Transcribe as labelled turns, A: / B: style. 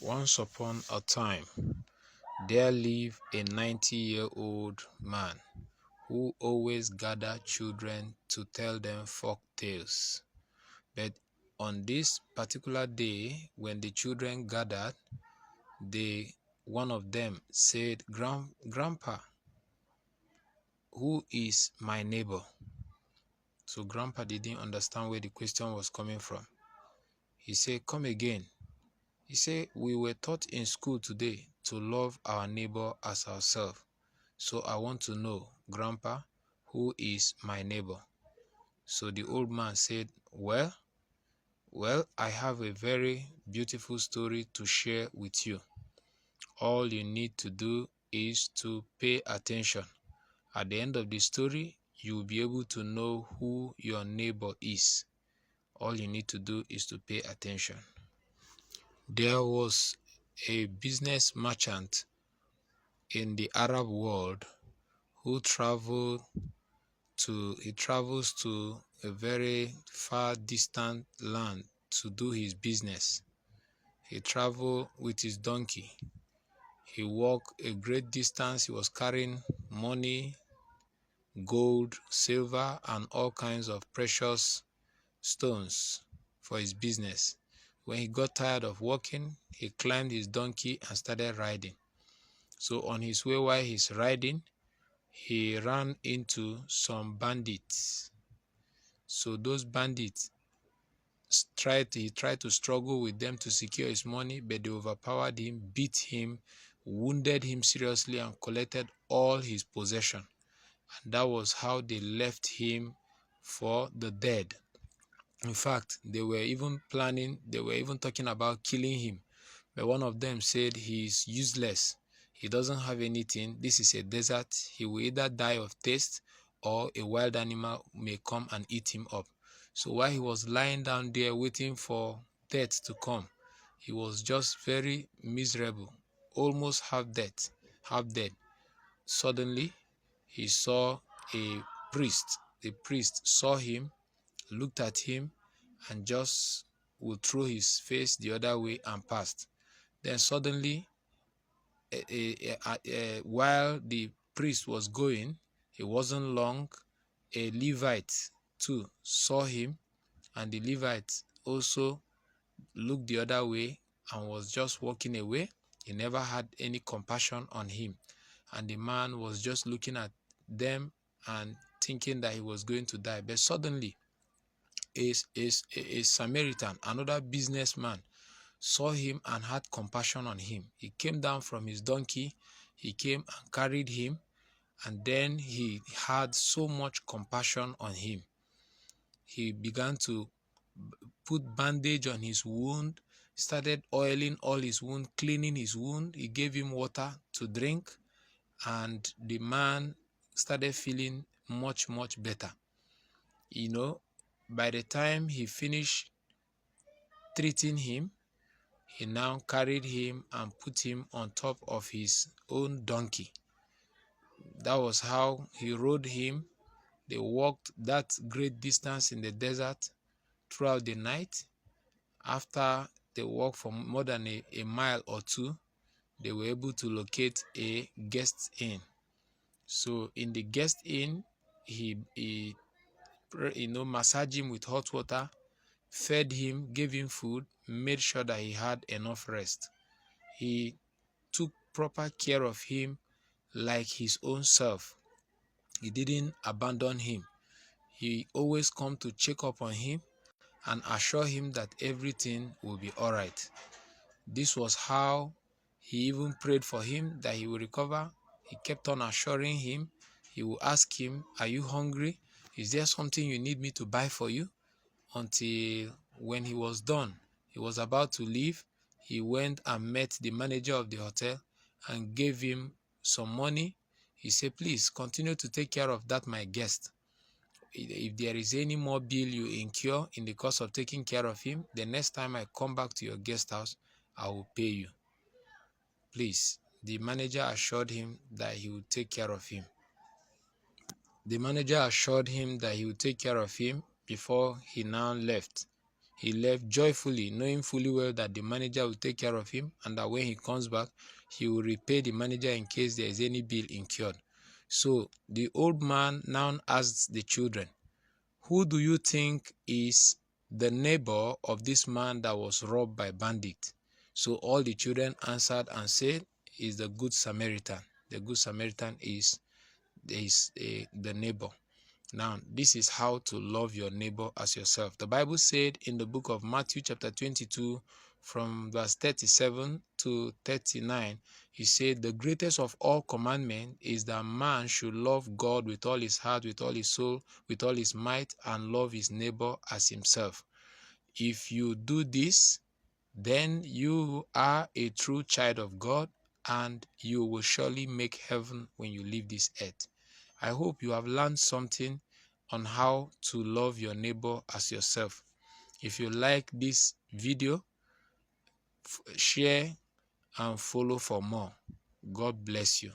A: Once upon a time, there lived a 90-year-old man who always gathered children to tell them folk tales. But on this particular day, when the children gathered, one of them said, Grandpa, who is my neighbor? So Grandpa didn't understand where the question was coming from. He said, come again. He said, we were taught in school today to love our neighbor as ourselves. So I want to know, Grandpa, who is my neighbor? So the old man said, well, I have a very beautiful story to share with you. All you need to do is to pay attention. At the end of the story, you will be able to know who your neighbor is. All you need to do is to pay attention. There was a business merchant in the Arab world who travels to a very far distant land to do his business. He traveled with his donkey. He walked a great distance. He was carrying money, gold, silver, and all kinds of precious stones for his business. When he got tired of walking, he climbed his donkey and started riding. So on his way while he's riding, he ran into some bandits. So those bandits he tried to struggle with them to secure his money, but they overpowered him, beat him, wounded him seriously, and collected all his possession. And that was how they left him for the dead. In fact, they were even talking about killing him. But one of them said he's useless. He doesn't have anything. This is a desert. He will either die of thirst or a wild animal may come and eat him up. So while he was lying down there waiting for death to come, he was just very miserable, almost half dead. Suddenly, he saw a priest. The priest saw him, looked at him, and just would throw his face the other way and passed. Then suddenly, while the priest was going, it wasn't long, a Levite too saw him, and the Levite also looked the other way and was just walking away. He never had any compassion on him, and the man was just looking at them and thinking that he was going to die. But suddenly, a Samaritan, another businessman, saw him and had compassion on him. He came down from his donkey, he came and carried him, and then he had so much compassion on him. He began to put bandage on his wound, started oiling all his wound, cleaning his wound. He gave him water to drink, and the man started feeling much better. By the time he finished treating him, he now carried him and put him on top of his own donkey. That was how he rode him. They walked that great distance in the desert throughout the night. After they walked for more than a mile or two, they were able to locate a guest inn. So in the guest inn, he massaged him with hot water, fed him, gave him food, made sure that he had enough rest. He took proper care of him like his own self. He didn't abandon him. He always come to check up on him and assure him that everything will be all right. This was how he even prayed for him that he will recover. He kept on assuring him. He will ask him, are you hungry? Is there something you need me to buy for you? Until when he was done, he was about to leave, he went and met the manager of the hotel and gave him some money. He said, please continue to take care of that my guest. If there is any more bill you incur in the course of taking care of him, the next time I come back to your guest house, I will pay you. Please. The manager assured him that he would take care of him. The manager assured him that he would take care of him before he now left. He left joyfully, knowing fully well that the manager will take care of him and that when he comes back, he will repay the manager in case there is any bill incurred. So the old man now asks the children, who do you think is the neighbor of this man that was robbed by bandits? So all the children answered and said, is the Good Samaritan. The Good Samaritan is the neighbor. Now, this is how to love your neighbor as yourself. The Bible said in the book of Matthew chapter 22 from verse 37 to 39, he said, the greatest of all commandments is that man should love God with all his heart, with all his soul, with all his might, and love his neighbor as himself. If you do this, then you are a true child of God, and you will surely make heaven when you leave this earth. I hope you have learned something on how to love your neighbor as yourself. If you like this video, share and follow for more. God bless you.